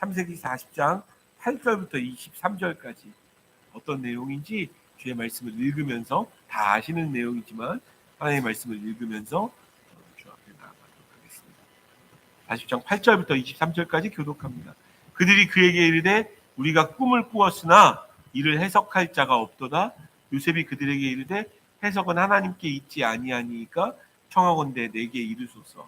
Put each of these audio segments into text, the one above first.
창세기 40장 8절부터 23절까지 어떤 내용인지 주의 말씀을 읽으면서 다 아시는 내용이지만 하나님의 말씀을 읽으면서 주 앞에 나아가도록 하겠습니다. 40장 8절부터 23절까지 교독합니다. 그들이 그에게 이르되 우리가 꿈을 꾸었으나 이를 해석할 자가 없도다. 요셉이 그들에게 이르되 해석은 하나님께 있지 아니하니까 청하건대 내게 이르소서.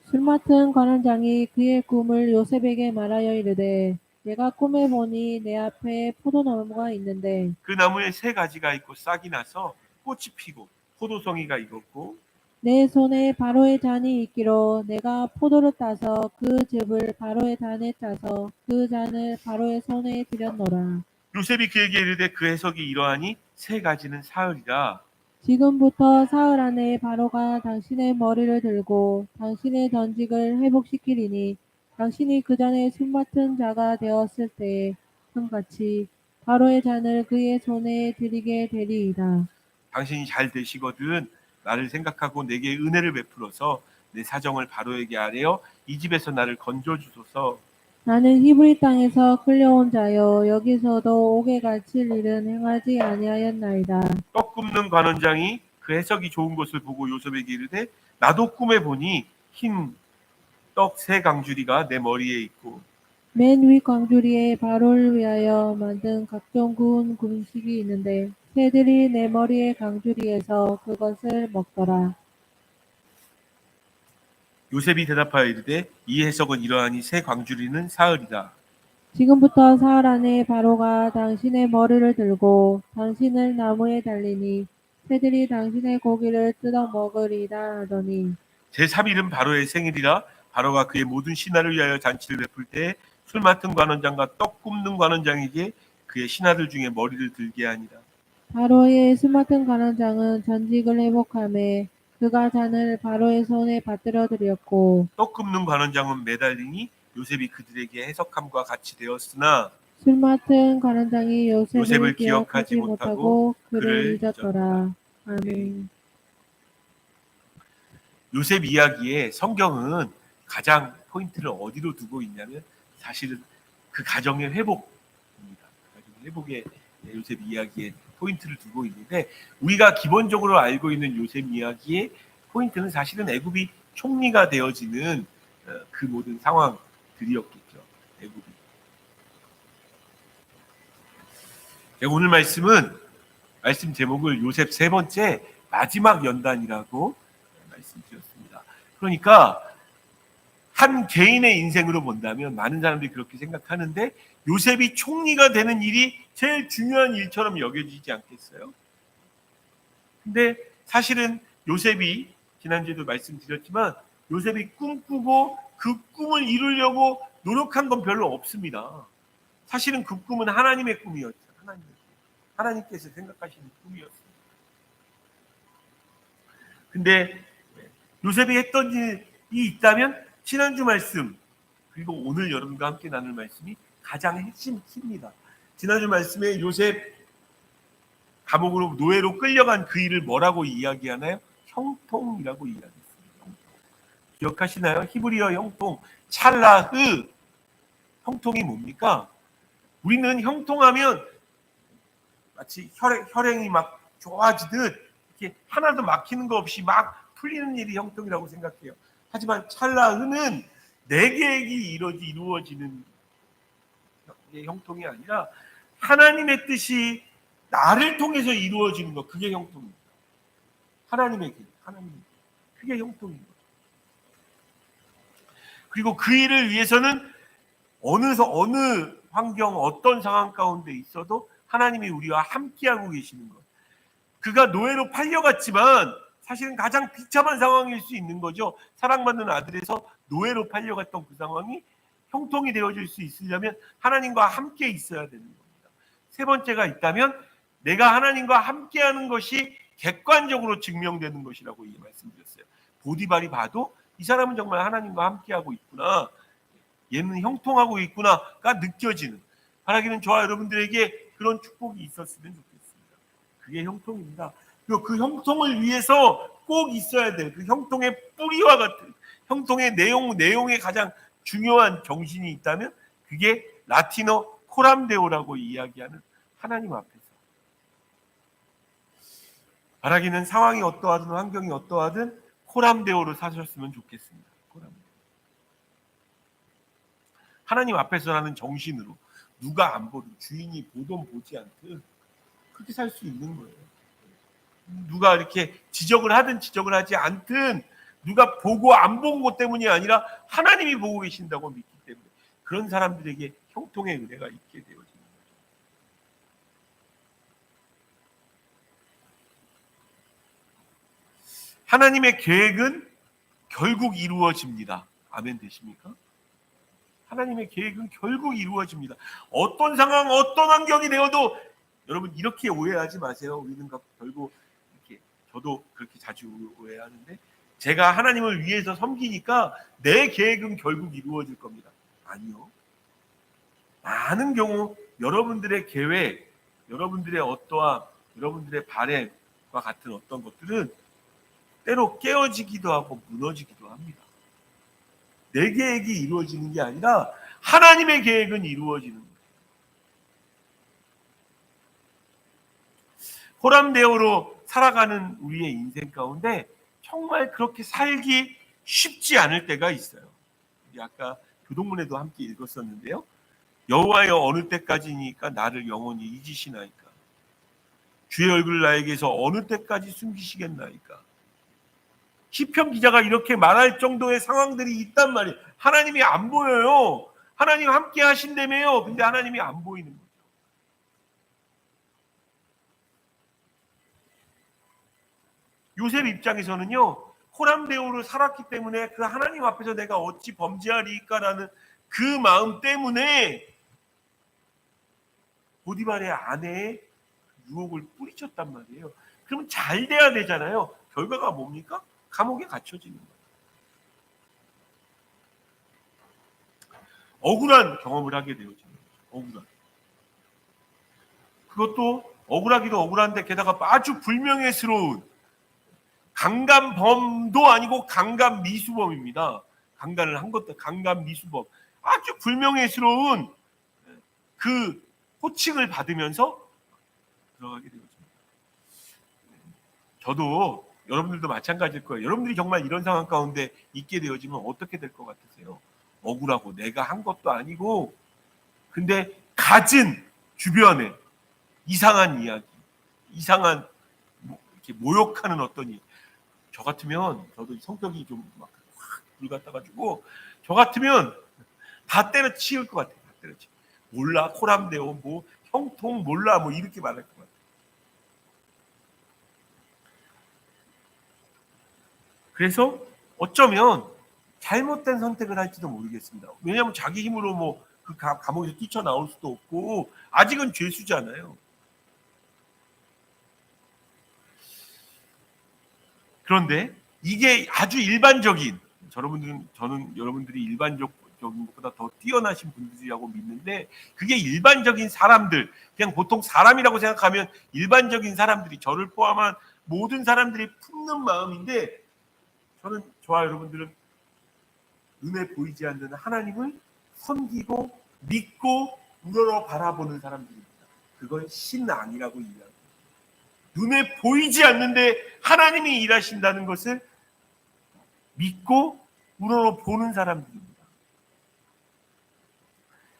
술 맡은 관원장이 그의 꿈을 요셉에게 말하여 이르되 내가 꿈에 보니 내 앞에 포도나무가 있는데 그 나무에 세 가지가 있고 싹이 나서 꽃이 피고 포도송이가 익었고 내 손에 바로의 잔이 있기로 내가 포도를 따서 그 즙을 바로의 잔에 짜서 그 잔을 바로의 손에 드렸노라. 요셉이 그에게 이르되 그 해석이 이러하니 세 가지는 사흘이라. 지금부터 사흘 안에 바로가 당신의 머리를 들고 당신의 전직을 회복시키리니 당신이 그 전에 술 맡은 자가 되었을 때에 형같이 바로의 잔을 그의 손에 드리게 되리이다. 당신이 잘 되시거든 나를 생각하고 내게 은혜를 베풀어서 내 사정을 바로에게 아뢰어 이 집에서 나를 건져 주소서. 나는 히브리 땅에서 끌려온 자여 여기서도 옥에 갇힐 일은 행하지 아니하였나이다. 떡 굽는 관원장이 그 해석이 좋은 것을 보고 요셉에게 이르되 나도 꿈에 보니 흰 떡 세 강주리가 내 머리에 있고 맨 위 광주리에 바로를 위하여 만든 각종 구운 금식이 있는데 새들이 내 머리의 강주리에서 그것을 먹더라. 요셉이 대답하여 이르되 이 해석은 이러하니 새 광주리는 사흘이다. 지금부터 사흘 안에 바로가 당신의 머리를 들고 당신을 나무에 달리니 새들이 당신의 고기를 뜯어 먹으리라 하더니 제3일은 바로의 생일이라 바로가 그의 모든 신하를 위하여 잔치를 베풀 때 술 맡은 관원장과 떡 굽는 관원장에게 그의 신하들 중에 머리를 들게 하니라. 바로의 술 맡은 관원장은 전직을 회복하며 그가 잔을 바로의 손에 받들어 드렸고 떡 굽는 관원장은 매달리니 요셉이 그들에게 해석함과 같이 되었으나 술 맡은 관원장이 요셉을 요셉을 기억하지 못하고 그를 잊었더라. 아멘. 아멘. 요셉 이야기에 성경은 가장 포인트를 어디로 두고 있냐면 사실은 그 가정의 회복입니다. 가정의 회복에 요셉 이야기에 포인트를 두고 있는데 우리가 기본적으로 알고 있는 요셉 이야기의 포인트는 사실은 애굽이 총리가 되어지는 그 모든 상황들이었겠죠. 애굽이. 제가 오늘 말씀 제목을 요셉 세 번째 마지막 연단이라고 말씀드렸습니다. 그러니까 한 개인의 인생으로 본다면 많은 사람들이 그렇게 생각하는데 요셉이 총리가 되는 일이 제일 중요한 일처럼 여겨지지 않겠어요? 근데 사실은 요셉이 지난주에도 말씀드렸지만 요셉이 꿈꾸고 그 꿈을 이루려고 노력한 건 별로 없습니다. 사실은 그 꿈은 하나님의 꿈이었죠. 하나님께서 생각하시는 꿈이었습니다. 근데 요셉이 했던 일이 있다면 지난주 말씀 그리고 오늘 여러분과 함께 나눌 말씀이 가장 핵심입니다. 지난주 말씀에 요셉 감옥으로 노예로 끌려간 그 일을 뭐라고 이야기하나요? 형통이라고 이야기했습니다. 기억하시나요? 히브리어 형통 찰라흐. 형통이 뭡니까? 우리는 형통하면 마치 혈행이 막 좋아지듯 이렇게 하나도 막히는 거 없이 막 풀리는 일이 형통이라고 생각해요. 하지만 찰라흐는 내 계획이 이루어지는 형통이 아니라 하나님의 뜻이 나를 통해서 이루어지는 것, 그게 형통입니다. 하나님의 계획, 그게 형통입니다. 그리고 그 일을 위해서는 어느 환경, 어떤 상황 가운데 있어도 하나님이 우리와 함께하고 계시는 것. 그가 노예로 팔려갔지만 사실은 가장 비참한 상황일 수 있는 거죠. 사랑받는 아들에서 노예로 팔려갔던 그 상황이 형통이 되어질 수 있으려면 하나님과 함께 있어야 되는 겁니다. 세 번째가 있다면 내가 하나님과 함께하는 것이 객관적으로 증명되는 것이라고 말씀드렸어요. 보디발이 봐도 이 사람은 정말 하나님과 함께하고 있구나, 얘는 형통하고 있구나가 느껴지는, 바라기는 저와 여러분들에게 그런 축복이 있었으면 좋겠습니다. 그게 형통입니다. 그리고 그 형통을 위해서 꼭 있어야 될 그 형통의 뿌리와 같은 형통의 내용의 가장 중요한 정신이 있다면 그게 라틴어 코람데오라고 이야기하는 하나님 앞에서. 바라기는 상황이 어떠하든 환경이 어떠하든 코람데오로 사셨으면 좋겠습니다. 코람데오. 하나님 앞에서라는 정신으로 누가 안 보든 주인이 보든 보지 않든 그렇게 살 수 있는 거예요. 누가 이렇게 지적을 하든 지적을 하지 않든 누가 보고 안 본 것 때문이 아니라 하나님이 보고 계신다고 믿기 때문에 그런 사람들에게 형통의 은혜가 있게 되어지는 거죠. 하나님의 계획은 결국 이루어집니다. 아멘 되십니까? 하나님의 계획은 결국 이루어집니다. 어떤 상황, 어떤 환경이 되어도 여러분 이렇게 오해하지 마세요. 우리는 결국 이렇게 저도 그렇게 자주 오해하는데 제가 하나님을 위해서 섬기니까 내 계획은 결국 이루어질 겁니다. 아니요. 많은 경우 여러분들의 계획, 여러분들의 어떠한 여러분들의 바램과 같은 어떤 것들은 때로 깨어지기도 하고 무너지기도 합니다. 내 계획이 이루어지는 게 아니라 하나님의 계획은 이루어지는 거예요. 호람데오로 살아가는 우리의 인생 가운데 정말 그렇게 살기 쉽지 않을 때가 있어요. 우리 아까 교동문에도 함께 읽었었는데요. 여호와여 어느 때까지니까 나를 영원히 잊으시나이까. 주의 얼굴을 나에게서 어느 때까지 숨기시겠나이까. 시편 기자가 이렇게 말할 정도의 상황들이 있단 말이에요. 하나님이 안 보여요. 하나님 함께 하신다며요. 근데 하나님이 안 보이는 거죠. 요셉 입장에서는요. 호람데오를 살았기 때문에 그 하나님 앞에서 내가 어찌 범죄하리까라는 그 마음 때문에 보디발의 아내의 유혹을 뿌리쳤단 말이에요. 그러면 잘 돼야 되잖아요. 결과가 뭡니까? 감옥에 갇혀지는 거예요. 억울한 경험을 하게 되어지는 거죠. 억울한. 그것도 억울하기도 억울한데 게다가 아주 불명예스러운 강간범도 아니고 강간미수범입니다. 강간을 한 것도 강간미수범. 아주 불명예스러운 그 호칭을 받으면서 들어가게 되어집니다. 저도 여러분들도 마찬가지일 거예요. 여러분들이 정말 이런 상황 가운데 있게 되어지면 어떻게 될 것 같으세요? 억울하고 내가 한 것도 아니고 근데 갖은 주변에 이상한 이야기, 이상한 이렇게 모욕하는 어떤 일. 저 같으면 저도 성격이 좀 막 불같아가지고 저 같으면 다 때려치울 것 같아요. 다 때려치. 몰라 코람데오 뭐 형통 몰라 뭐 이렇게 말할 것 같아요. 그래서 어쩌면 잘못된 선택을 할지도 모르겠습니다. 왜냐하면 자기 힘으로 뭐 그 감옥에서 뛰쳐나올 수도 없고 아직은 죄수잖아요. 그런데 이게 아주 일반적인 저는 여러분들이 일반적인 것보다 더 뛰어나신 분들이라고 믿는데 그게 일반적인 사람들 그냥 보통 사람이라고 생각하면 일반적인 사람들이 저를 포함한 모든 사람들이 품는 마음인데 저와 여러분들은 눈에 보이지 않는 하나님을 섬기고 믿고 우러러 바라보는 사람들입니다. 그건 신앙이라고 이야기합니다. 눈에 보이지 않는데 하나님이 일하신다는 것을 믿고 우러러 보는 사람들입니다.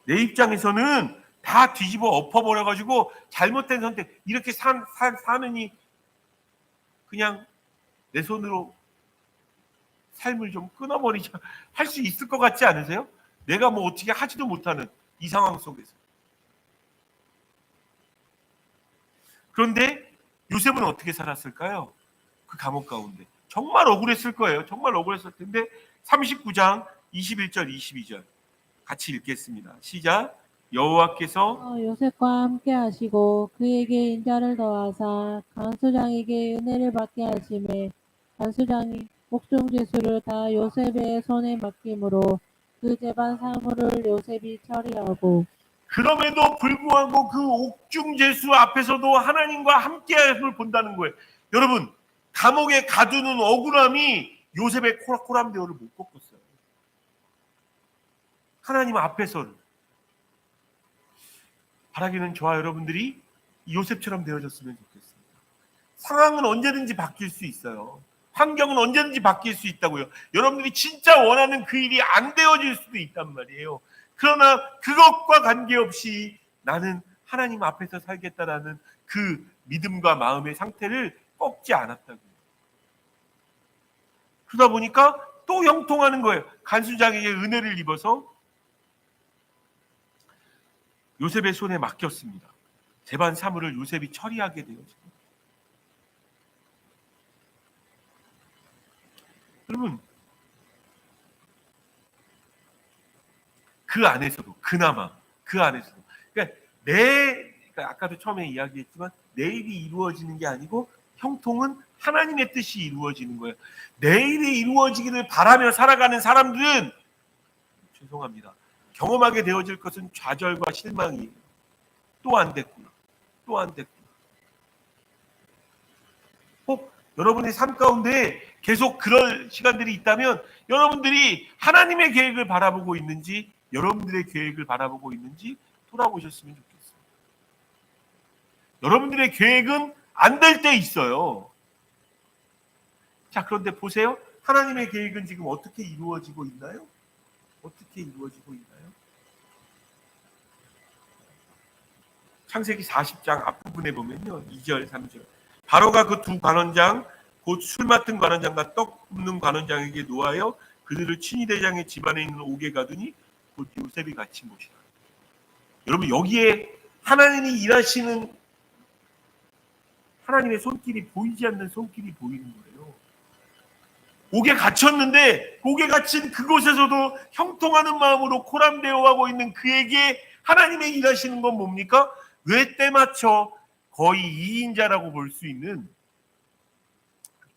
내 입장에서는 다 뒤집어 엎어버려가지고 잘못된 선택 이렇게 사느니 그냥 내 손으로 삶을 좀 끊어버리자 할 수 있을 것 같지 않으세요? 내가 뭐 어떻게 하지도 못하는 이 상황 속에서. 그런데 요셉은 어떻게 살았을까요? 그 감옥 가운데. 정말 억울했을 거예요. 정말 억울했을 텐데 39장 21절 22절 같이 읽겠습니다. 시작. 여호와께서 요셉과 함께 하시고 그에게 인자를 더하사 간수장에게 은혜를 받게 하심에 간수장이 옥중지수를 다 요셉의 손에 맡김으로 그 재반 사물을 요셉이 처리하고 그럼에도 불구하고 그 옥중제수 앞에서도 하나님과 함께함을 본다는 거예요. 여러분 감옥에 가두는 억울함이 요셉의 코람데오를 못 꺾었어요. 하나님 앞에서는 바라기는 저와 여러분들이 요셉처럼 되어졌으면 좋겠습니다. 상황은 언제든지 바뀔 수 있어요. 환경은 언제든지 바뀔 수 있다고요. 여러분들이 진짜 원하는 그 일이 안 되어질 수도 있단 말이에요. 그러나 그것과 관계없이 나는 하나님 앞에서 살겠다라는 그 믿음과 마음의 상태를 꺾지 않았다고요. 그러다 보니까 또 형통하는 거예요. 간수장에게 은혜를 입어서 요셉의 손에 맡겼습니다. 재반 사물을 요셉이 처리하게 되었습니다. 여러분, 그 안에서도 그나마 그 안에서도 그러니까 그러니까 아까도 처음에 이야기했지만 내 일이 이루어지는 게 아니고 형통은 하나님의 뜻이 이루어지는 거예요. 내 일이 이루어지기를 바라며 살아가는 사람들은 죄송합니다. 경험하게 되어질 것은 좌절과 실망이에요. 또 안 됐구나. 또 안 됐구나. 혹 여러분의 삶 가운데 계속 그럴 시간들이 있다면 여러분들이 하나님의 계획을 바라보고 있는지 여러분들의 계획을 바라보고 있는지 돌아보셨으면 좋겠어요. 여러분들의 계획은 안 될 때 있어요. 자, 그런데 보세요. 하나님의 계획은 지금 어떻게 이루어지고 있나요? 어떻게 이루어지고 있나요? 창세기 40장 앞부분에 보면요. 2절, 3절. 바로가 그 두 관원장, 곧 술 맡은 관원장과 떡 굽는 관원장에게 노하여 그들을 친위대장의 집안에 있는 옥에 가두니 곧 요셉이 갇힌 곳이라. 여러분, 여기에 하나님이 일하시는 하나님의 손길이 보이지 않는 손길이 보이는 거예요. 옥에 갇혔는데 옥에 갇힌 그곳에서도 형통하는 마음으로 코람대오하고 있는 그에게 하나님의 일하시는 건 뭡니까? 왜 때맞춰 거의 2인자라고 볼 수 있는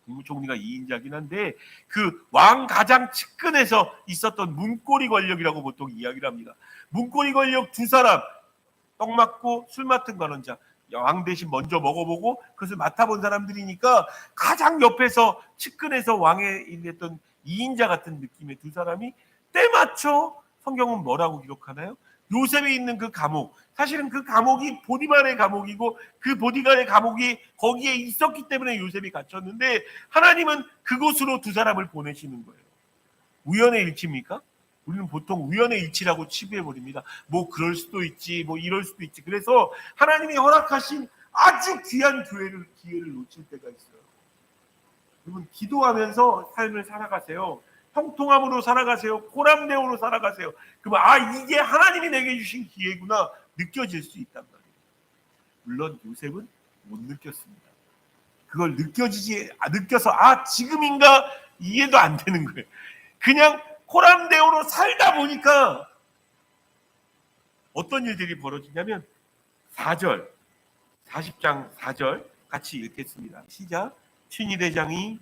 국무총리가 2인자긴 한데 그 왕 가장 측근에서 있었던 문고리 권력이라고 보통 이야기를 합니다. 문고리 권력 두 사람, 떡 맡고 술 맡은 관원장, 왕 대신 먼저 먹어보고 그것을 맡아본 사람들이니까 가장 옆에서 측근에서 왕에 일했던 2인자 같은 느낌의 두 사람이 때맞춰 성경은 뭐라고 기록하나요? 요셉이 있는 그 감옥, 사실은 그 감옥이 보디발의 감옥이고 그 보디발의 감옥이 거기에 있었기 때문에 요셉이 갇혔는데 하나님은 그곳으로 두 사람을 보내시는 거예요. 우연의 일치입니까? 우리는 보통 우연의 일치라고 치부해버립니다. 뭐 그럴 수도 있지, 뭐 이럴 수도 있지. 그래서 하나님이 허락하신 아주 귀한 기회를 놓칠 때가 있어요. 여러분, 기도하면서 삶을 살아가세요. 형통함으로 살아가세요. 코람대오로 살아가세요. 그러면 이게 하나님이 내게 주신 기회구나 느껴질 수 있단 말이에요. 물론 요셉은 못 느꼈습니다. 그걸 느껴서 지금인가 이해도 안 되는 거예요. 그냥 코람대오로 살다 보니까 어떤 일들이 벌어지냐면 4절 40장 4절 같이 읽겠습니다. 시작. 친위대장이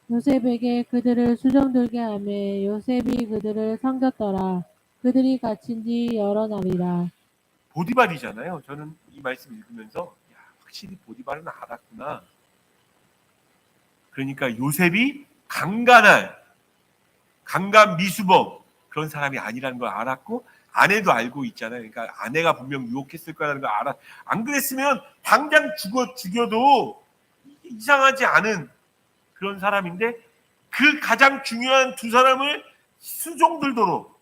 요셉에게 그들을 수정들게 하매 요셉이 그들을 섬겼더라. 그들이 갇힌 지 여러 날이라. 보디발이잖아요. 저는 이 말씀 읽으면서 확실히 보디발은 알았구나. 그러니까 요셉이 강간 미수범 그런 사람이 아니라는 걸 알았고 아내도 알고 있잖아요. 그러니까 아내가 분명 유혹했을 거라는 걸 알아. 안 그랬으면 당장 죽여도 이상하지 않은 그런 사람인데 그 가장 중요한 두 사람을 수종들도록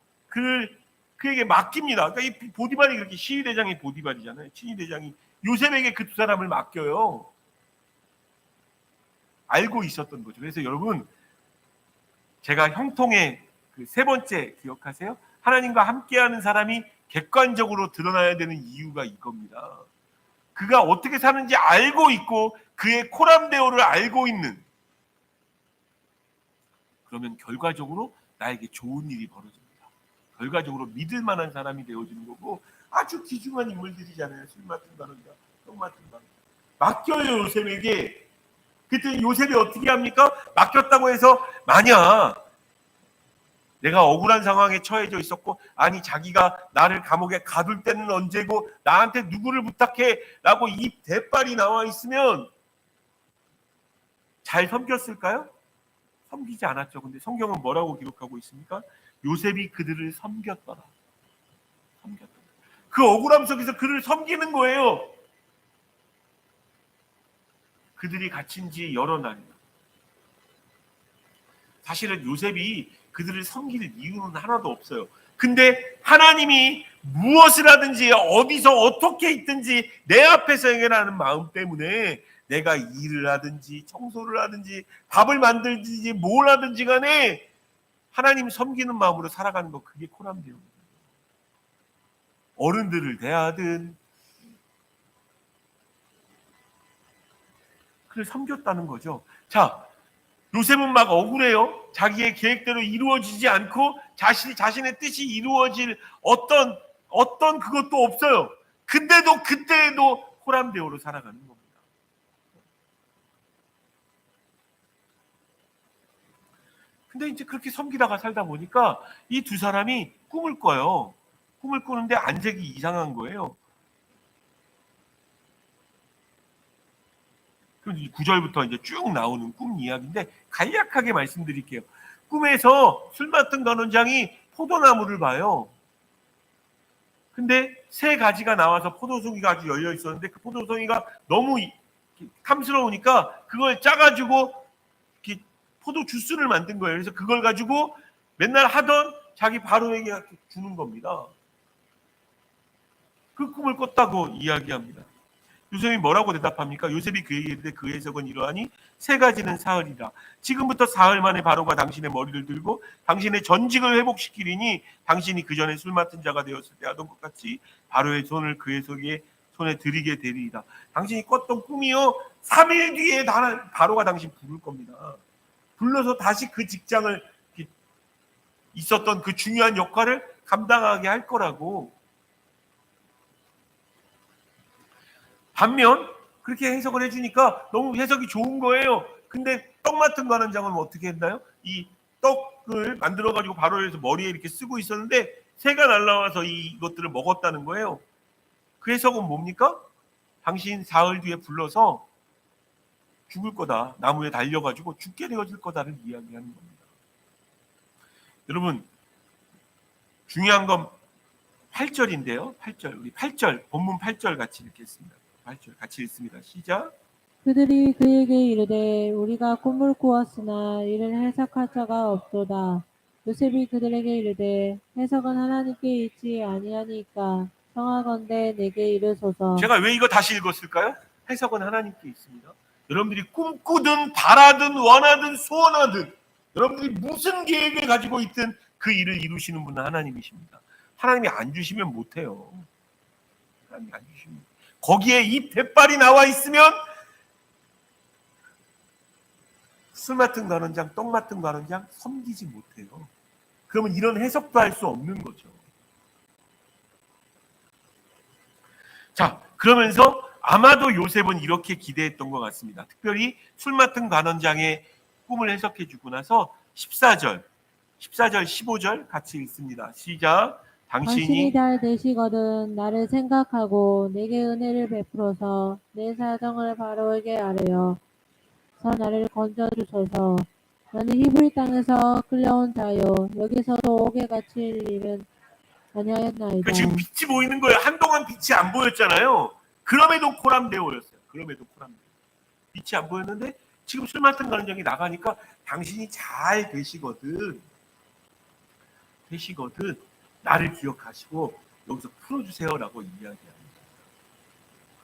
그에게 맡깁니다. 그러니까 이 보디발이 그렇게 시위대장이 보디발이잖아요. 친위대장이 요셉에게 그 두 사람을 맡겨요. 알고 있었던 거죠. 그래서 여러분 제가 형통의 그 세 번째 기억하세요? 하나님과 함께하는 사람이 객관적으로 드러나야 되는 이유가 이겁니다. 그가 어떻게 사는지 알고 있고 그의 코람데오를 알고 있는 그러면 결과적으로 나에게 좋은 일이 벌어집니다. 결과적으로 믿을 만한 사람이 되어지는 거고 아주 귀중한 인물들이잖아요. 술 맡은 관원장, 떡 맡은 관원장. 맡겨요 요셉에게. 그때 요셉이 어떻게 합니까? 맡겼다고 해서 만약 내가 억울한 상황에 처해져 있었고 자기가 나를 감옥에 가둘 때는 언제고 나한테 누구를 부탁해 라고 입 대빨이 나와 있으면 잘 섬겼을까요? 섬기지 않았죠. 근데 성경은 뭐라고 기록하고 있습니까? 요셉이 그들을 섬겼더라. 그 억울함 속에서 그를 섬기는 거예요. 그들이 갇힌 지 여러 날이나. 사실은 요셉이 그들을 섬길 이유는 하나도 없어요. 근데 하나님이 무엇을 하든지 어디서 어떻게 있든지 내 앞에서 해결하는 마음 때문에 내가 일을 하든지 청소를 하든지 밥을 만들든지 뭘 하든지 간에 하나님 섬기는 마음으로 살아가는 거, 그게 코람데오입니다. 어른들을 대하든 그를 섬겼다는 거죠. 자, 요셉은 막 억울해요. 자기의 계획대로 이루어지지 않고 자신의 뜻이 이루어질 어떤 그것도 없어요. 근데도 그때에도 호람대오로 살아가는 겁니다. 근데 이제 그렇게 섬기다가 살다 보니까 이 두 사람이 꿈을 꿔요. 꿈을 꾸는데 안색이 이상한 거예요. 그럼 9절부터 이제 쭉 나오는 꿈 이야기인데 간략하게 말씀드릴게요. 꿈에서 술 맡은 간원장이 포도나무를 봐요. 근데 세 가지가 나와서 포도송이가 아주 열려 있었는데 그 포도송이가 너무 탐스러우니까 그걸 짜가지고 포도 주스를 만든 거예요. 그래서 그걸 가지고 맨날 하던 자기 바로에게 주는 겁니다. 그 꿈을 꿨다고 이야기합니다. 요셉이 뭐라고 대답합니까? 요셉이 그에게 이르되 그 해석은 이러하니 세 가지는 사흘이라. 지금부터 사흘 만에 바로가 당신의 머리를 들고 당신의 전직을 회복시키리니 당신이 그 전에 술 맡은 자가 되었을 때 하던 것 같이 바로의 손을 그의 손에 들이게 되리이다. 당신이 꿨던 꿈이요 3일 뒤에 바로가 당신 부를 겁니다. 불러서 다시 그 직장을 있었던 그 중요한 역할을 감당하게 할 거라고. 반면 그렇게 해석을 해주니까 너무 해석이 좋은 거예요. 근데 떡 맡은 관원장은 어떻게 했나요? 이 떡을 만들어가지고 바로에서 머리에 이렇게 쓰고 있었는데 새가 날라와서 이것들을 먹었다는 거예요. 그 해석은 뭡니까? 당신 사흘 뒤에 불러서 죽을 거다. 나무에 달려가지고 죽게 되어질 거다를 이야기하는 겁니다. 여러분, 중요한 건 8절인데요. 8절, 우리 8절, 본문 8절 같이 읽겠습니다. 8절 같이 읽습니다. 시작. 그들이 그에게 이르되 우리가 꿈을 꾸었으나 이를 해석할 자가 없도다. 요셉이 그들에게 이르되 해석은 하나님께 있지 아니하니까 청하건대 내게 이르소서. 제가 왜 이거 다시 읽었을까요? 해석은 하나님께 있습니다. 여러분들이 꿈꾸든 바라든 원하든 소원하든 여러분들이 무슨 계획을 가지고 있든 그 일을 이루시는 분은 하나님이십니다. 하나님이 안 주시면 못해요. 하나님이 안 주시면 거기에 이 대빨이 나와 있으면 술 맡은 관원장, 떡 맡은 관원장 섬기지 못해요. 그러면 이런 해석도 할 수 없는 거죠. 자, 그러면서 아마도 요셉은 이렇게 기대했던 것 같습니다. 특별히 술 맡은 관원장의 꿈을 해석해 주고 나서 14절, 15절 같이 읽습니다. 시작. 당신이 잘 되시거든 나를 생각하고 내게 은혜를 베풀어서 내 사정을 바로에게 아뢰어 나를 건져주소서. 나는 히브리 땅에서 끌려온 자요 여기서도 옥에 갇힐 일은 아니하였나이다. 지금 빛이 보이는 거예요. 한동안 빛이 안 보였잖아요. 그럼에도 코람데오였어요. 그럼에도 코람데오. 빛이 안 보였는데 지금 술 맡은 관원장이 나가니까 당신이 잘 되시거든 나를 기억하시고 여기서 풀어주세요라고 이야기합니다.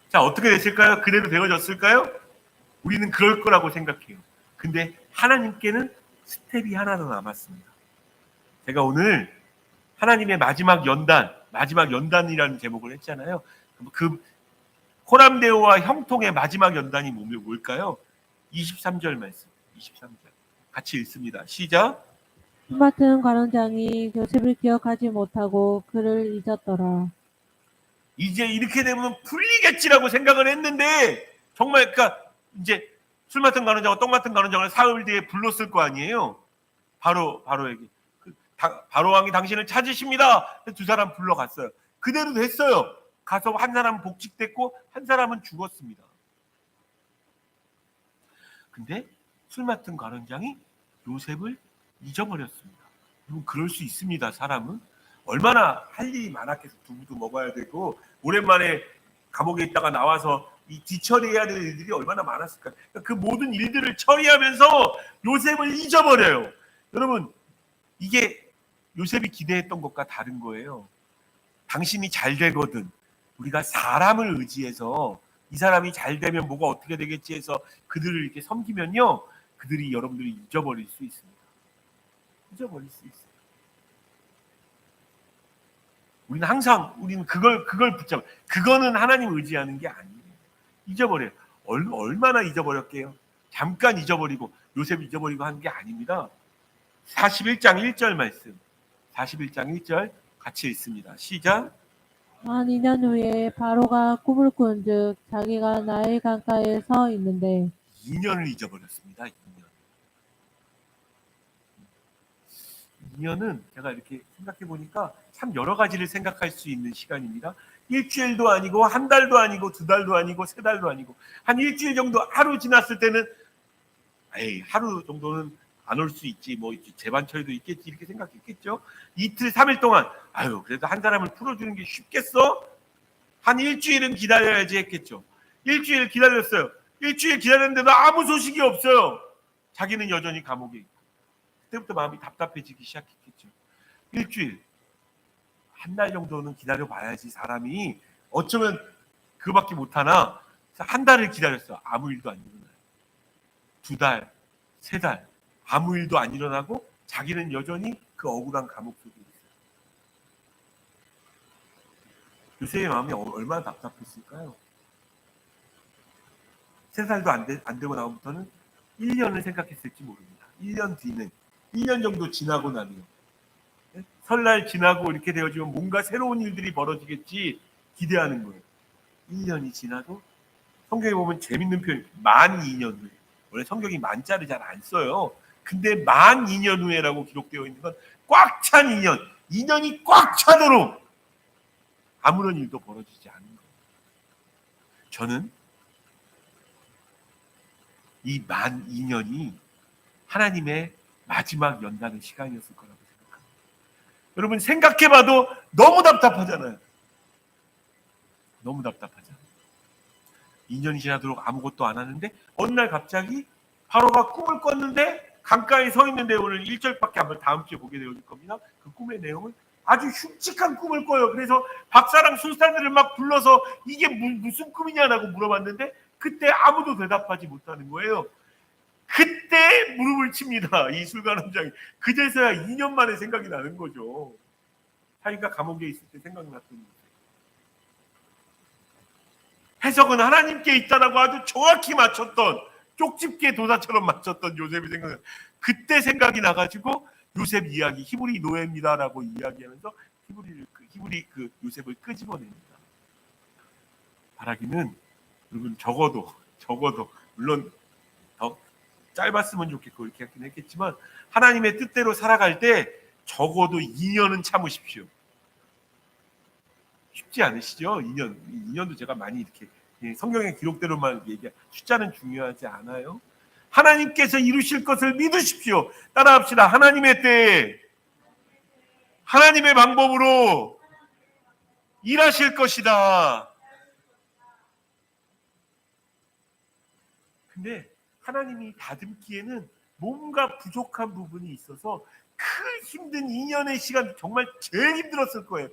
자, 어떻게 됐을까요? 그대로 되어졌을까요? 우리는 그럴 거라고 생각해요. 근데 하나님께는 스텝이 하나 더 남았습니다. 제가 오늘 하나님의 마지막 연단이라는 제목을 했잖아요. 그 호람데오와 형통의 마지막 연단이 뭘까요? 23절 말씀. 23절. 같이 읽습니다. 시작. 같은 관원장이 요셉을 기억하지 못하고 그를 잊었더라. 이제 이렇게 되면 풀리겠지라고 생각을 했는데 정말 그러니까 이제 술 맡은 관원장과 떡 맡은 관원장을 사흘 뒤에 불렀을 거 아니에요. 바로에게 바로 왕이 당신을 찾으십니다. 두 사람 불러갔어요. 그대로 됐어요. 가서 한 사람은 복직됐고 한 사람은 죽었습니다. 근데 술 맡은 관원장이 요셉을 잊어버렸습니다. 그럴 수 있습니다. 사람은 얼마나 할 일이 많았겠어. 두부도 먹어야 되고 오랜만에 감옥에 있다가 나와서 이 뒤처리해야 될 일들이 얼마나 많았을까. 그 모든 일들을 처리하면서 요셉을 잊어버려요. 여러분, 이게 요셉이 기대했던 것과 다른 거예요. 당신이 잘 되거든. 우리가 사람을 의지해서 이 사람이 잘 되면 뭐가 어떻게 되겠지 해서 그들을 이렇게 섬기면요, 그들이 여러분들이 잊어버릴 수 있습니다. 잊어버릴 수 있어요. 우리는 그걸 붙잡아. 그거는 하나님 의지하는 게 아니에요. 잊어버려요. 얼마나 잊어버렸게요? 잠깐 잊어버리고 요셉 잊어버리고 한 게 아닙니다. 41장 1절 말씀. 41장 1절 같이 읽습니다. 시작. 한 2년 후에 바로가 꿈을 꾼즉 자기가 나일 강가에 서 있는데 2년을 잊어버렸습니다. 2년은 제가 이렇게 생각해 보니까 참 여러 가지를 생각할 수 있는 시간입니다. 일주일도 아니고 한 달도 아니고 두 달도 아니고 세 달도 아니고 한 일주일 정도 하루 지났을 때는 에이, 하루 정도는 안 올 수 있지, 뭐 재반 처리도 있겠지 이렇게 생각했겠죠. 이틀 3일 동안 아유 그래도 한 사람을 풀어주는 게 쉽겠어? 한 일주일은 기다려야지 했겠죠. 일주일 기다렸어요. 일주일 기다렸는데도 아무 소식이 없어요. 자기는 여전히 감옥에 있고. 그때부터 마음이 답답해지기 시작했겠죠. 일주일, 한 달 정도는 기다려봐야지 사람이 어쩌면 그거밖에 못하나. 한 달을 기다렸어. 아무 일도 안 일어나요. 두 달, 세 달 아무 일도 안 일어나고 자기는 여전히 그 억울한 감옥 속에 있어요. 요셉의 마음이 얼마나 답답했을까요? 세 살도 안 되고 나부터는 1년을 생각했을지 모릅니다. 1년 뒤는 1년 정도 지나고 나면 설날 지나고 이렇게 되어지면 뭔가 새로운 일들이 벌어지겠지 기대하는 거예요. 1년이 지나도 성경에 보면 재밌는 표현, 만 2년 후에. 원래 성경이 만자를 잘 안 써요. 근데 만 2년 후에라고 기록되어 있는 건 꽉 찬 2년, 2년이 꽉 차도록 아무런 일도 벌어지지 않는 거예요. 저는 이 만 2년이 하나님의 마지막 연단의 시간이었을 거라고 생각합니다. 여러분 생각해봐도 너무 답답하잖아요. 너무 답답하잖아요. 2년이 지나도록 아무것도 안 하는데 어느 날 갑자기 바로가 꿈을 꿨는데 강가에 서 있는데, 오늘 1절밖에 안 보고 다음 주에 보게 되어질 겁니다. 그 꿈의 내용은 아주 흉측한 꿈을 꿔요. 그래서 박사랑 술사들을 막 불러서 이게 무슨 꿈이냐라고 물어봤는데 그때 아무도 대답하지 못하는 거예요. 그때 무릎을 칩니다. 이 술가남장이. 그제서야 2년 만에 생각이 나는 거죠. 자기가 감옥에 있을 때 생각났던 거예요. 해석은 하나님께 있다라고 아주 정확히 맞췄던, 쪽집게 도사처럼 맞췄던 요셉이 생각나요. 그때 생각이 나가지고 요셉 이야기, 히브리 노예입니다라고 이야기하면서 히브리 그 요셉을 끄집어냅니다. 바라기는 여러분 적어도 물론 더 짧았으면 좋겠고 이렇게 하긴 했겠지만 하나님의 뜻대로 살아갈 때 적어도 2년은 참으십시오. 쉽지 않으시죠? 2년도 제가 많이 이렇게 성경의 기록대로만 숫자는 중요하지 않아요. 하나님께서 이루실 것을 믿으십시오. 따라합시다. 하나님의 때에 하나님의 방법으로 일하실 것이다. 근데 하나님이 다듬기에는 뭔가 부족한 부분이 있어서 그 힘든 2년의 시간, 정말 제일 힘들었을 거예요.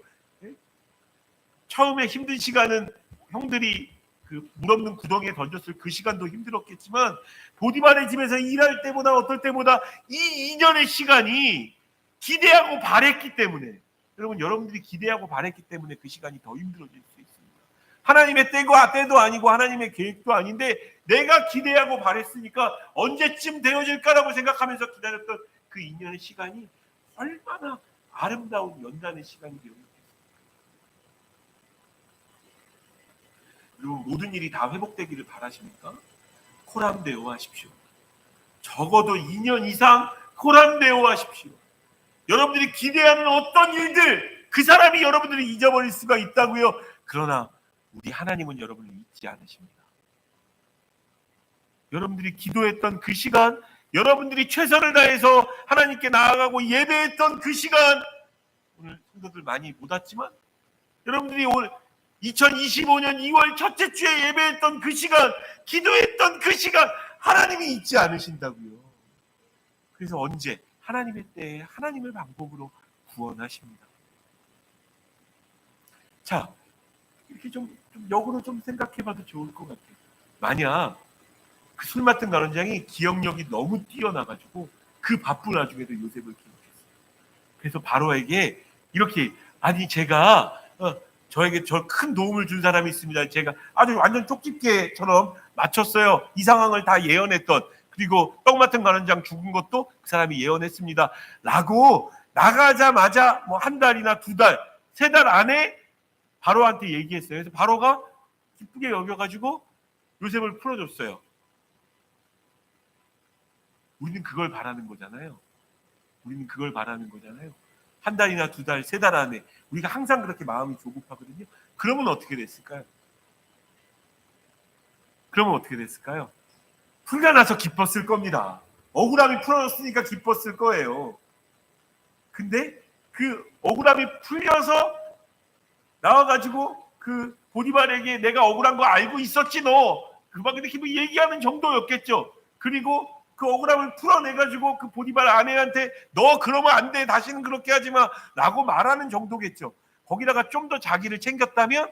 처음에 힘든 시간은 형들이 그 물 없는 구덩이에 던졌을 그 시간도 힘들었겠지만 보디발의 집에서 일할 때보다 어떨 때보다 이 2년의 시간이 기대하고 바랬기 때문에, 여러분들이 기대하고 바랬기 때문에 그 시간이 더 힘들어질 수 있습니다. 하나님의 때도 아니고 하나님의 계획도 아닌데 내가 기대하고 바랬으니까 언제쯤 되어질까라고 생각하면서 기다렸던 그 2년의 시간이 얼마나 아름다운 연단의 시간이 되었습니까? 여러분 모든 일이 다 회복되기를 바라십니까? 코람데오 하십시오. 적어도 2년 이상 코람데오 하십시오. 여러분들이 기대하는 어떤 일들, 그 사람이 여러분들이 잊어버릴 수가 있다고요. 그러나 우리 하나님은 여러분을 잊지 않으십니다. 여러분들이 기도했던 그 시간, 여러분들이 최선을 다해서 하나님께 나아가고 예배했던 그 시간, 오늘 성도들 많이 못 왔지만 여러분들이 올 2025년 2월 첫째 주에 예배했던 그 시간, 기도했던 그 시간 하나님이 잊지 않으신다고요. 그래서 언제? 하나님의 때에 하나님의 방법으로 구원하십니다. 자, 이렇게 좀 역으로 좀 생각해봐도 좋을 것 같아요. 만약 그 술 맡은 가론장이 기억력이 너무 뛰어나가지고 그 바쁜 와중에도 요셉을 기억했어요. 그래서 바로에게 이렇게, 아니 제가 저에게 저 큰 도움을 준 사람이 있습니다. 제가 아주 완전 쪽집게처럼 맞췄어요. 이 상황을 다 예언했던, 그리고 떡 맡은 가론장 죽은 것도 그 사람이 예언했습니다. 라고 나가자마자 뭐 한 달이나 두 달, 세 달 안에 바로한테 얘기했어요. 그래서 바로가 기쁘게 여겨가지고 요셉을 풀어줬어요. 우리는 그걸 바라는 거잖아요. 우리는 그걸 바라는 거잖아요. 한 달이나 두 달, 세 달 안에. 우리가 항상 그렇게 마음이 조급하거든요. 그러면 어떻게 됐을까요? 그러면 어떻게 됐을까요? 풀려나서 기뻤을 겁니다. 억울함이 풀어졌으니까 기뻤을 거예요. 근데 그 억울함이 풀려서 나와가지고 그 보디발에게 내가 억울한 거 알고 있었지 너. 그만 이렇게 얘기하는 정도였겠죠. 그리고 그 억울함을 풀어내가지고 그 보디발 아내한테 너 그러면 안 돼. 다시는 그렇게 하지 마. 라고 말하는 정도겠죠. 거기다가 좀 더 자기를 챙겼다면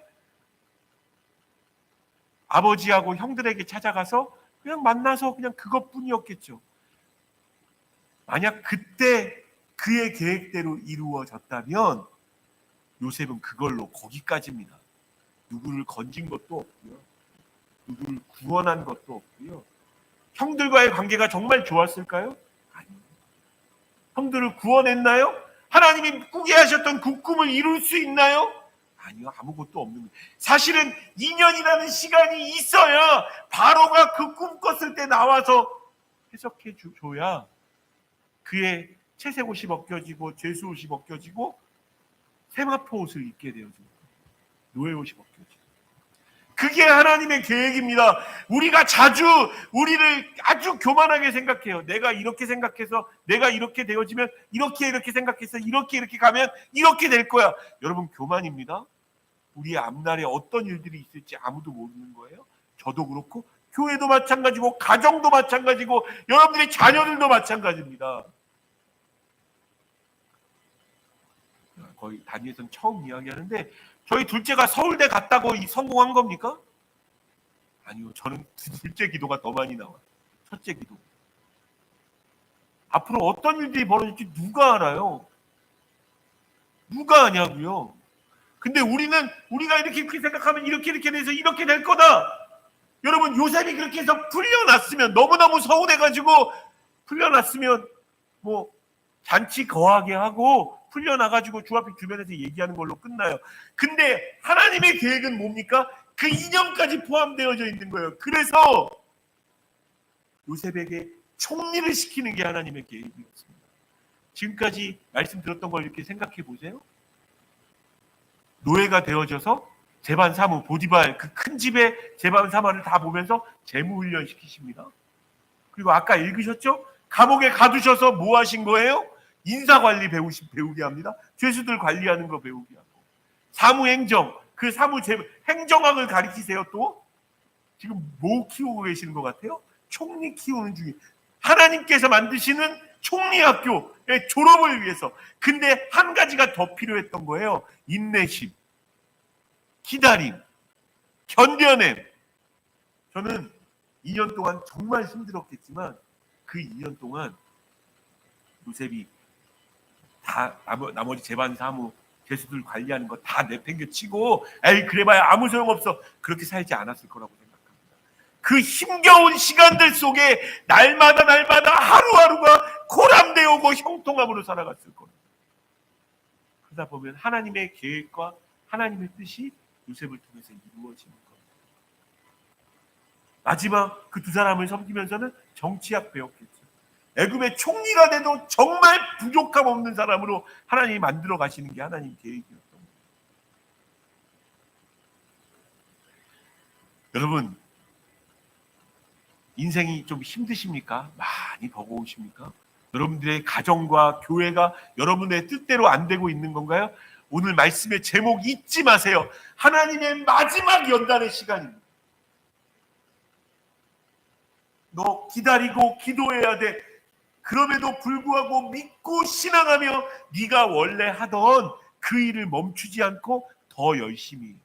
아버지하고 형들에게 찾아가서 그냥 만나서 그냥 그것뿐이었겠죠. 만약 그때 그의 계획대로 이루어졌다면 요셉은 그걸로 거기까지입니다. 누구를 건진 것도 없고요. 누구를 구원한 것도 없고요. 형들과의 관계가 정말 좋았을까요? 아니요. 형들을 구원했나요? 하나님이 꾸게 하셨던 그 꿈을 이룰 수 있나요? 아니요. 아무것도 없는 거예요. 사실은 2년이라는 시간이 있어야 바로가 그 꿈 꿨을 때 나와서 해석해 줘야 그의 채색 옷이 벗겨지고 죄수 옷이 벗겨지고 세마포 옷을 입게 되어집니다. 노예 옷이 벗겨지고. 그게 하나님의 계획입니다. 우리가 자주 우리를 아주 교만하게 생각해요. 내가 이렇게 생각해서 내가 이렇게 되어지면 이렇게 생각해서 이렇게 가면 이렇게 될 거야. 여러분 교만입니다. 우리의 앞날에 어떤 일들이 있을지 아무도 모르는 거예요. 저도 그렇고 교회도 마찬가지고 가정도 마찬가지고 여러분들의 자녀들도 마찬가지입니다. 거의 단위에서는 처음 이야기하는데 저희 둘째가 서울대 갔다고 성공한 겁니까? 아니요. 저는 둘째 기도가 더 많이 나와요. 첫째 기도. 앞으로 어떤 일들이 벌어질지 누가 알아요? 누가 아냐고요? 근데 우리가 이렇게 생각하면 이렇게 돼서 이렇게 될 거다. 여러분 요셉이 그렇게 해서 풀려났으면 너무너무 서운해가지고 풀려났으면 뭐 잔치 거하게 하고 풀려나가지고 주앞에 주변에서 얘기하는 걸로 끝나요. 근데 하나님의 계획은 뭡니까? 그 이념까지 포함되어져 있는 거예요. 그래서 요셉에게 총리를 시키는 게 하나님의 계획이었습니다. 지금까지 말씀드렸던 걸 이렇게 생각해 보세요. 노예가 되어져서 제반 사무 보디발 그 큰 집의 제반 사무를 다 보면서 재무 훈련 시키십니다. 그리고 아까 읽으셨죠? 감옥에 가두셔서 뭐 하신 거예요? 인사관리 배우게 합니다. 죄수들 관리하는 거 배우게 하고. 사무행정, 그 행정학을 가르치세요. 또 지금 뭐 키우고 계시는 것 같아요? 총리 키우는 중에 하나님께서 만드시는 총리학교의 졸업을 위해서. 근데 한 가지가 더 필요했던 거예요. 인내심, 기다림, 견뎌냄. 저는 2년 동안 정말 힘들었겠지만 그 2년 동안 요셉이 다 나머지 제반 사무 죄수들 관리하는 거 다 내팽겨치고 에이 그래봐야 아무 소용없어 그렇게 살지 않았을 거라고 생각합니다. 그 힘겨운 시간들 속에 날마다 하루하루가 고람되어오고 형통함으로 살아갔을 겁니다. 그러다 보면 하나님의 계획과 하나님의 뜻이 요셉을 통해서 이루어지는 겁니다. 마지막 그 두 사람을 섬기면서는 정치학 배웠겠죠. 애굽의 총리가 돼도 정말 부족함 없는 사람으로 하나님이 만들어 가시는 게 하나님 계획이었던 거예요. 여러분 인생이 좀 힘드십니까? 많이 버거우십니까? 여러분들의 가정과 교회가 여러분의 뜻대로 안 되고 있는 건가요? 오늘 말씀의 제목 잊지 마세요. 하나님의 마지막 연단의 시간입니다. 너 기다리고 기도해야 돼. 그럼에도 불구하고 믿고 신앙하며 네가 원래 하던 그 일을 멈추지 않고 더 열심히.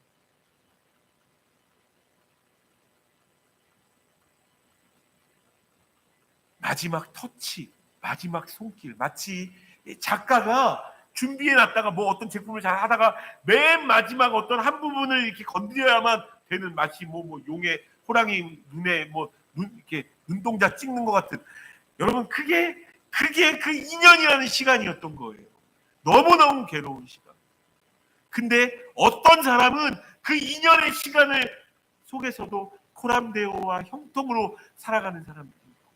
마지막 터치, 마지막 손길. 마치 작가가 준비해놨다가 뭐 어떤 제품을 잘 하다가 맨 마지막 어떤 한 부분을 이렇게 건드려야만 되는, 마치 뭐 용의 호랑이 눈에 이렇게 눈동자 찍는 것 같은. 여러분, 그게 그 2년이라는 시간이었던 거예요. 너무너무 괴로운 시간. 근데 어떤 사람은 그 2년의 시간을 속에서도 코람데오와 형통으로 살아가는 사람들이 있고,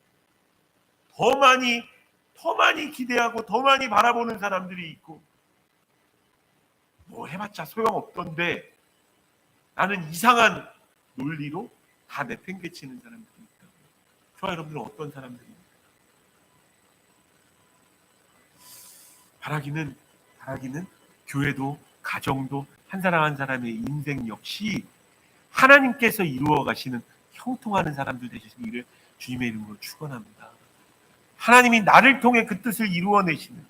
더 많이 기대하고 더 많이 바라보는 사람들이 있고, 뭐 해봤자 소용없던데 나는 이상한 논리로 다 내팽개치는 사람들이 있다. 저와 여러분들은 어떤 사람들입니까? 바라기는 교회도 가정도 한 사람 한 사람의 인생 역시 하나님께서 이루어 가시는 형통하는 사람들 되시기를 주님의 이름으로 축원합니다. 하나님이 나를 통해 그 뜻을 이루어내시는,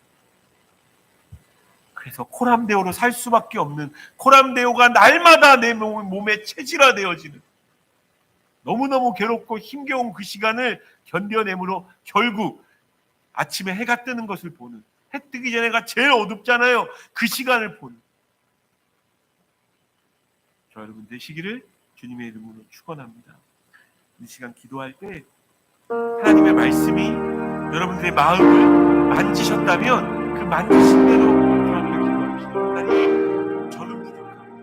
그래서 코람데오로 살 수밖에 없는, 코람데오가 날마다 내 몸에 체질화되어지는, 너무너무 괴롭고 힘겨운 그 시간을 견뎌내므로 결국 아침에 해가 뜨는 것을 보는, 해 뜨기 전에가 제일 어둡잖아요. 그 시간을 보는 저 여러분 되시기를 주님의 이름으로 축원합니다. 이 시간 기도할 때 하나님의 말씀이 여러분들의 마음을 만지셨다면 그 만지신 대로 저한테 기도합시다. 하나님, 저는 부족합니다.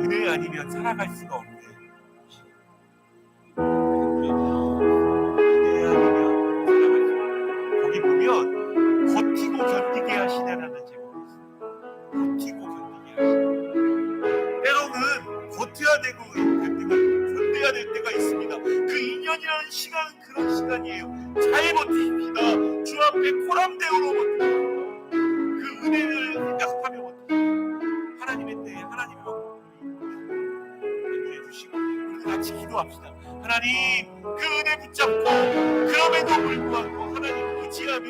은혜 아니면 살아갈 수가 없네요. 거기 보면 버티고 견디게 하시다라는 제목이 있어요. 버티고 견디게 하시다. 때로는 버텨야 되고 견뎌야 될 때가 있습니다. 그 2년이라는 시간은 그런 시간이에요. 잘 버티십시다. 주 앞에 코람데오로 버티십시다. 그 은혜를 생각하며 버티십시다. 하나님의 때에 하나님의 은혜 주시고 우리 같이 기도합시다. 하나님, 그 은혜 붙잡고 그럼에도 불구하고 하나님 의지하며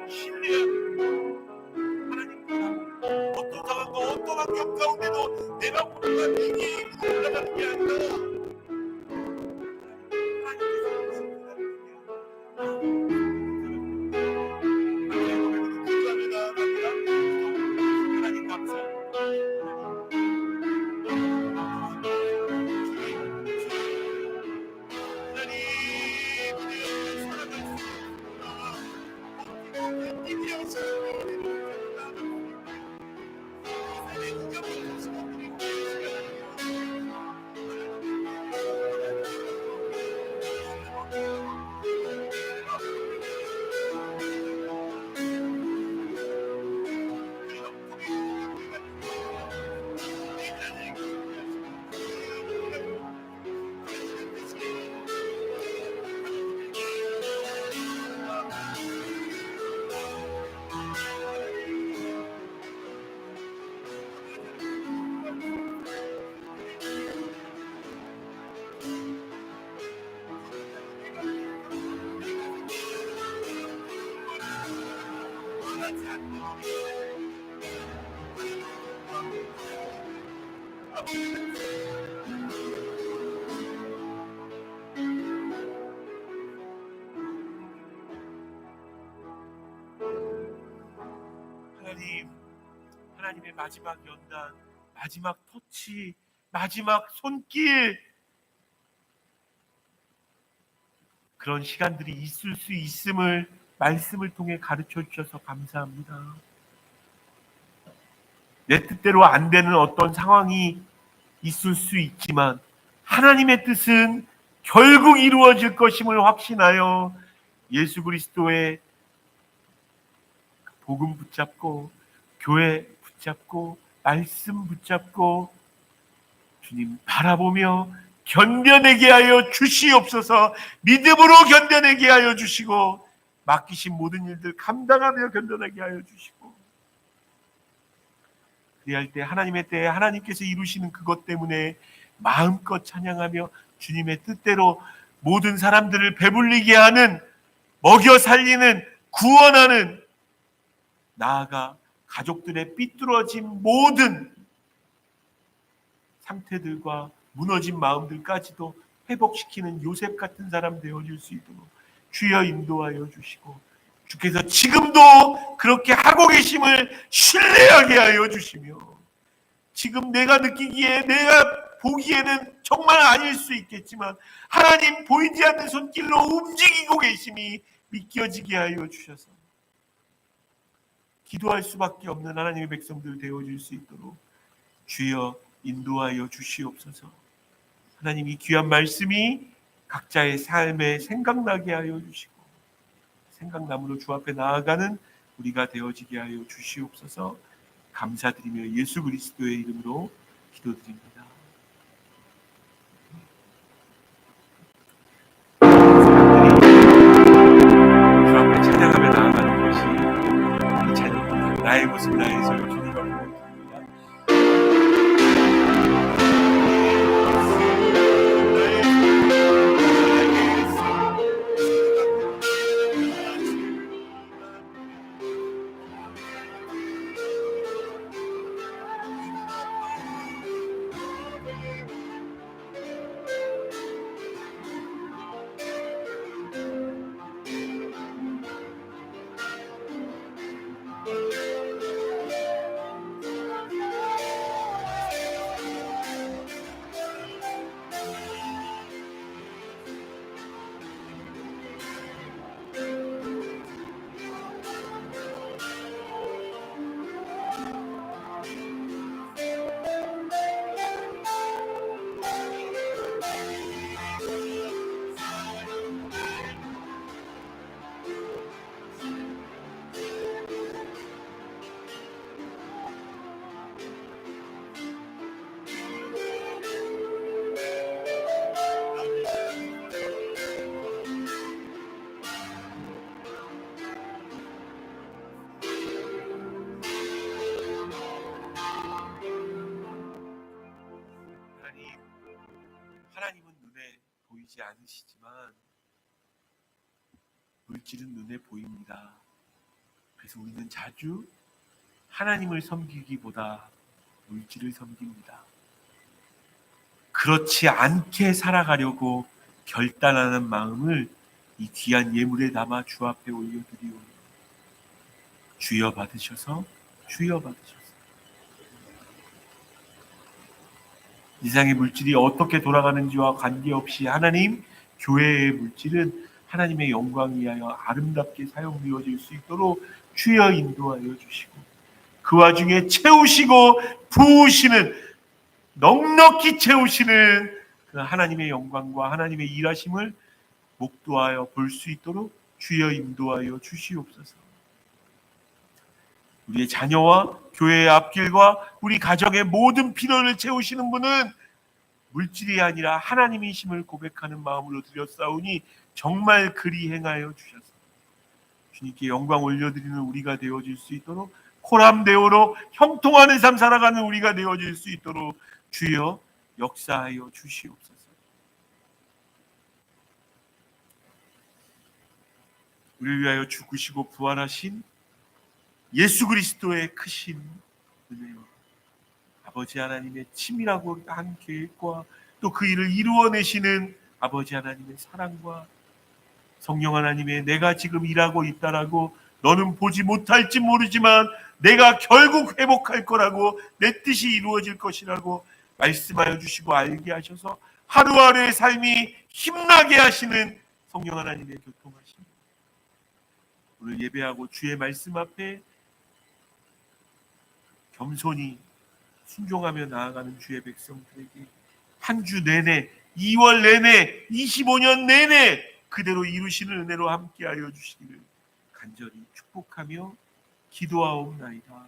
신뢰하며 하나님, 어떤 상황과 어떤 환경 가운데도 내가 올라가 네 힘으로 올라가는 게 아니라 하나님께서 기도하며 나아갑니다. 하나님 감사합니다. 하나님의 마지막 연단, 마지막 터치, 마지막 손길, 그런 시간들이 있을 수 있음을 말씀을 통해 가르쳐 주셔서 감사합니다. 내 뜻대로 안 되는 어떤 상황이 있을 수 있지만 하나님의 뜻은 결국 이루어질 것임을 확신하여 예수 그리스도의 복음 붙잡고 교회 붙잡고 말씀 붙잡고 주님 바라보며 견뎌내게 하여 주시옵소서. 믿음으로 견뎌내게 하여 주시고 맡기신 모든 일들 감당하며 견뎌내게 하여 주시고, 그리할 때 하나님의 때에 하나님께서 이루시는 그것 때문에 마음껏 찬양하며 주님의 뜻대로 모든 사람들을 배불리게 하는, 먹여 살리는, 구원하는, 나아가 가족들의 삐뚤어진 모든 상태들과 무너진 마음들까지도 회복시키는 요셉 같은 사람 되어줄 수 있도록 주여 인도하여 주시고, 주께서 지금도 그렇게 하고 계심을 신뢰하게 하여 주시며, 지금 내가 느끼기에, 내가 보기에는 정말 아닐 수 있겠지만 하나님 보이지 않는 손길로 움직이고 계심이 믿겨지게 하여 주셔서 기도할 수밖에 없는 하나님의 백성들 되어줄 수 있도록 주여 인도하여 주시옵소서. 하나님, 이 귀한 말씀이 각자의 삶에 생각나게 하여 주시고 생각남으로 주 앞에 나아가는 우리가 되어지게 하여 주시옵소서. 감사드리며 예수 그리스도의 이름으로 기도드립니다. 주 앞에 찬양하며 나아가는 것이 이 찬양입니다. 나의 모습 나의 소리 주님 앞에 드립니다. 하나님은 눈에 보이지 않으시지만 물질은 눈에 보입니다. 그래서 우리는 자주 하나님을 섬기기보다 물질을 섬깁니다. 그렇지 않게 살아가려고 결단하는 마음을 이 귀한 예물에 담아 주 앞에 올려드리오니 주여 받으셔서, 주여 받으셔서. 이 세상의 물질이 어떻게 돌아가는지와 관계없이 하나님, 교회의 물질은 하나님의 영광 위하여 아름답게 사용되어질 수 있도록 주여 인도하여 주시고, 그 와중에 채우시고 부으시는, 넉넉히 채우시는 그 하나님의 영광과 하나님의 일하심을 목도하여 볼 수 있도록 주여 인도하여 주시옵소서. 우리의 자녀와 교회의 앞길과 우리 가정의 모든 필요를 채우시는 분은 물질이 아니라 하나님이심을 고백하는 마음으로 드렸사오니 정말 그리 행하여 주셔서 주님께 영광 올려드리는 우리가 되어질 수 있도록, 코람데오로 형통하는 삶 살아가는 우리가 되어질 수 있도록 주여 역사하여 주시옵소서. 우리를 위하여 죽으시고 부활하신 예수 그리스도의 크신 은혜와 아버지 하나님의 치밀하고 한 계획과 또 그 일을 이루어내시는 아버지 하나님의 사랑과 성령 하나님의 내가 지금 일하고 있다라고 너는 보지 못할지 모르지만 내가 결국 회복할 거라고, 내 뜻이 이루어질 것이라고 말씀하여 주시고 알게 하셔서 하루하루의 삶이 힘나게 하시는 성령 하나님의 교통하심, 오늘 예배하고 주의 말씀 앞에 겸손히 순종하며 나아가는 주의 백성들에게 한 주 내내, 2월 내내, 25년 내내 그대로 이루시는 은혜로 함께하여 주시기를 간절히 축복하며 기도하옵나이다.